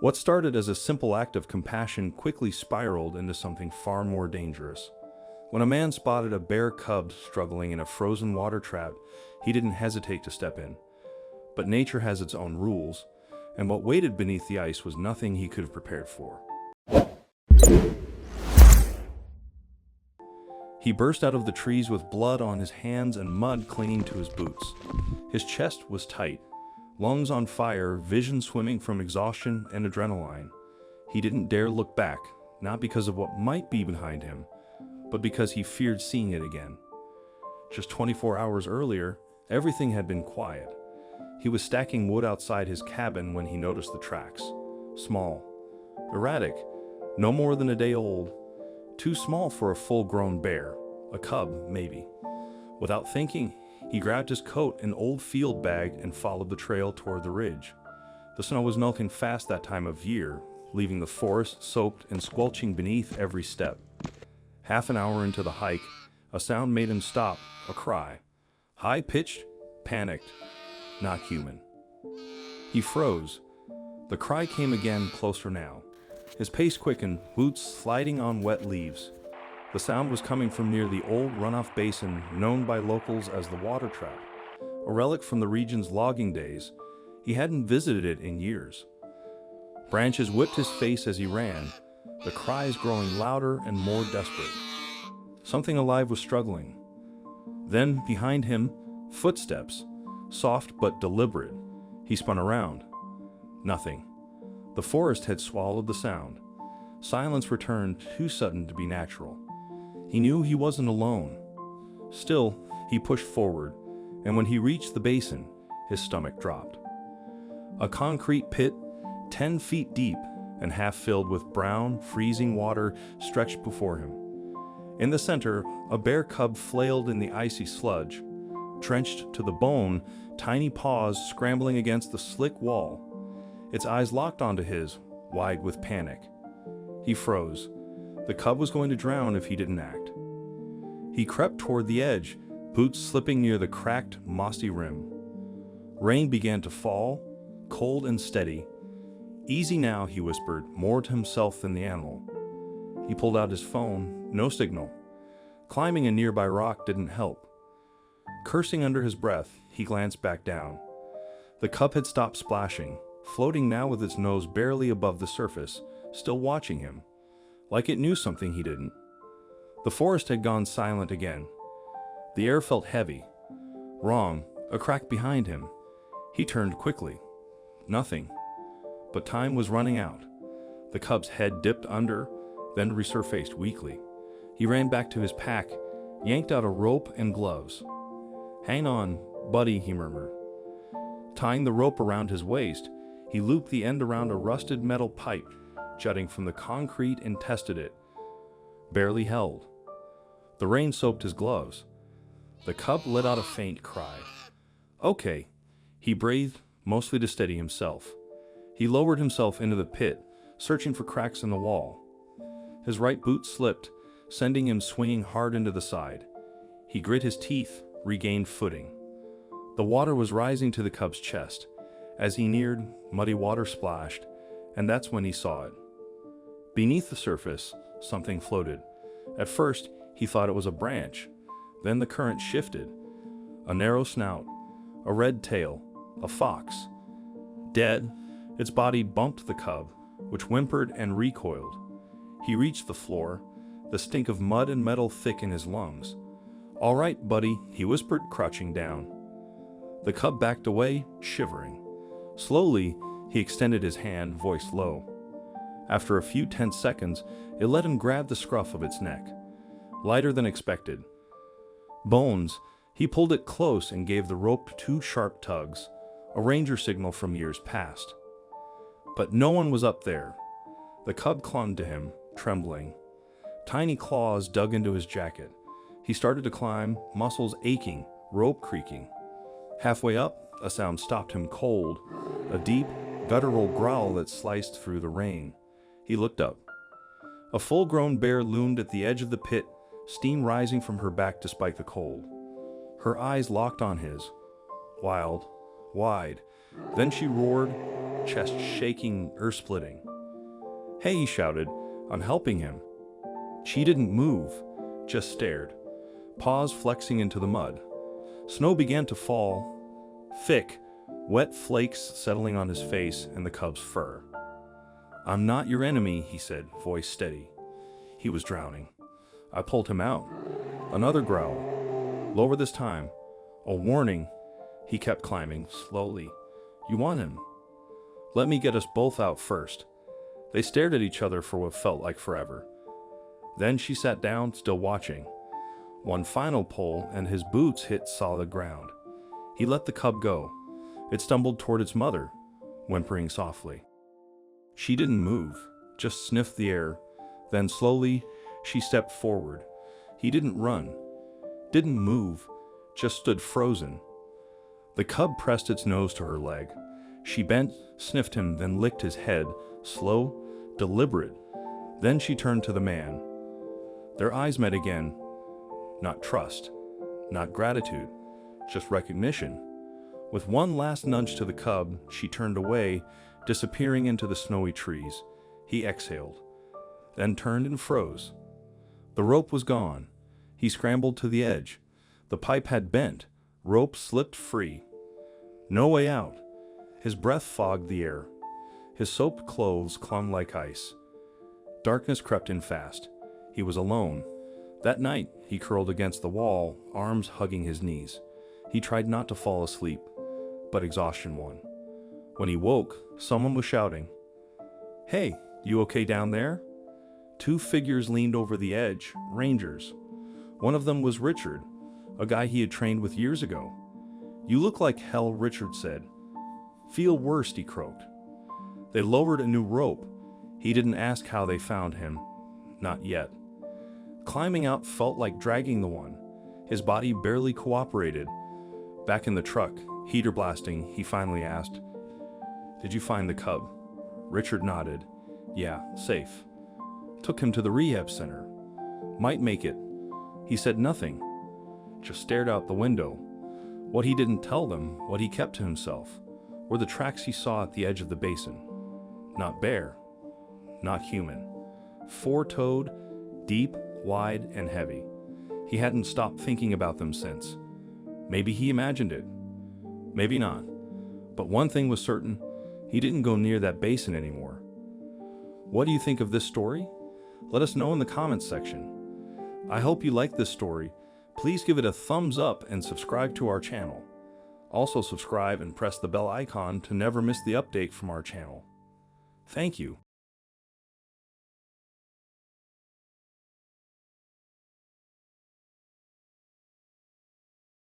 What started as a simple act of compassion quickly spiraled into something far more dangerous. When a man spotted a bear cub struggling in a frozen water trap, he didn't hesitate to step in. But nature has its own rules, and what waited beneath the ice was nothing he could have prepared for. He burst out of the trees with blood on his hands and mud clinging to his boots. His chest was tight, lungs on fire, vision swimming from exhaustion and adrenaline. He didn't dare look back, not because of what might be behind him, but because he feared seeing it again. Just 24 hours earlier, everything had been quiet. He was stacking wood outside his cabin when he noticed the tracks. Small, erratic, no more than a day old. Too small for a full-grown bear, a cub, maybe. Without thinking, he grabbed his coat and old field bag and followed the trail toward the ridge. The snow was melting fast that time of year, leaving the forest soaked and squelching beneath every step. Half an hour into the hike, a sound made him stop, a cry. High-pitched, panicked, not human. He froze. The cry came again, closer now. His pace quickened, boots sliding on wet leaves. The sound was coming from near the old runoff basin known by locals as the water trap, a relic from the region's logging days. He hadn't visited it in years. Branches whipped his face as he ran, the cries growing louder and more desperate. Something alive was struggling. Then, behind him, footsteps, soft but deliberate. He spun around. Nothing. The forest had swallowed the sound. Silence returned, too sudden to be natural. He knew he wasn't alone. Still, he pushed forward, and when he reached the basin, his stomach dropped. A concrete pit, 10 feet deep and half filled with brown, freezing water, stretched before him. In the center, a bear cub flailed in the icy sludge. Drenched to the bone, tiny paws scrambling against the slick wall. Its eyes locked onto his, wide with panic. He froze. The cub was going to drown if he didn't act. He crept toward the edge, boots slipping near the cracked, mossy rim. Rain began to fall, cold and steady. Easy now, he whispered, more to himself than the animal. He pulled out his phone, no signal. Climbing a nearby rock didn't help. Cursing under his breath, he glanced back down. The cub had stopped splashing, floating now with its nose barely above the surface, still watching him, like it knew something he didn't. The forest had gone silent again. The air felt heavy. Wrong, a crack behind him. He turned quickly. Nothing. But time was running out. The cub's head dipped under, then resurfaced weakly. He ran back to his pack, yanked out a rope and gloves. "Hang on, buddy," he murmured. Tying the rope around his waist, he looped the end around a rusted metal pipe jutting from the concrete and tested it. Barely held. The rain soaked his gloves. The cub let out a faint cry. "Okay," he breathed, mostly to steady himself. He lowered himself into the pit, searching for cracks in the wall. His right boot slipped, sending him swinging hard into the side. He grit his teeth, regained footing. The water was rising to the cub's chest. As he neared, muddy water splashed, and that's when he saw it. Beneath the surface, something floated. At first, he thought it was a branch. Then the current shifted. A narrow snout, a red tail, a fox. Dead, its body bumped the cub, which whimpered and recoiled. He reached the floor, the stink of mud and metal thick in his lungs. "All right, buddy," he whispered, crouching down. The cub backed away, shivering. Slowly, he extended his hand, voice low. After a few tense seconds, it let him grab the scruff of its neck. Lighter than expected. Bones, he pulled it close and gave the rope 2 sharp tugs, a ranger signal from years past. But no one was up there. The cub clung to him, trembling. Tiny claws dug into his jacket. He started to climb, muscles aching, rope creaking. Halfway up, a sound stopped him cold, a deep, guttural growl that sliced through the rain. He looked up. A full-grown bear loomed at the edge of the pit, steam rising from her back despite the cold. Her eyes locked on his, wild, wide, Then she roared, chest shaking, ear-splitting. "Hey," he shouted, "I'm helping him." She didn't move, just stared, paws flexing into the mud. Snow began to fall, thick, wet flakes settling on his face and the cub's fur. "I'm not your enemy," he said, voice steady. He was drowning. I pulled him out. Another growl. Lower this time. A warning. He kept climbing, slowly. "You want him? Let me get us both out first." They stared at each other for what felt like forever. Then she sat down, still watching. One final pull, and his boots hit solid ground. He let the cub go. It stumbled toward its mother, whimpering softly. She didn't move, just sniffed the air. Then slowly, she stepped forward. He didn't run, didn't move, just stood frozen. The cub pressed its nose to her leg. She bent, sniffed him, then licked his head, slow, deliberate. Then she turned to the man. Their eyes met again. Not trust, not gratitude, just recognition. With one last nudge to the cub, she turned away, disappearing into the snowy trees. He exhaled, then turned and froze. The rope was gone. He scrambled to the edge. The pipe had bent. Rope slipped free. No way out. His breath fogged the air. His soaked clothes clung like ice. Darkness crept in fast. He was alone. That night, he curled against the wall, arms hugging his knees. He tried not to fall asleep, but exhaustion won. When he woke, someone was shouting, "Hey, you okay down there?" Two figures leaned over the edge, rangers. One of them was Richard, a guy he had trained with years ago. "You look like hell," Richard said. "Feel worse," he croaked. They lowered a new rope. He didn't ask how they found him. Not yet. Climbing out felt like dragging the one. His body barely cooperated. Back in the truck, heater blasting, he finally asked, "Did you find the cub?" Richard nodded. "Yeah, safe. Took him to the rehab center. Might make it." He said nothing, just stared out the window. What he didn't tell them, what he kept to himself, were the tracks he saw at the edge of the basin. Not bear, not human. Four-toed, deep, wide, and heavy. He hadn't stopped thinking about them since. Maybe he imagined it. Maybe not. But one thing was certain, he didn't go near that basin anymore. What do you think of this story? Let us know in the comments section. I hope you like this story. Please give it a thumbs up and subscribe to our channel. Also subscribe and press the bell icon to never miss the update from our channel. Thank you.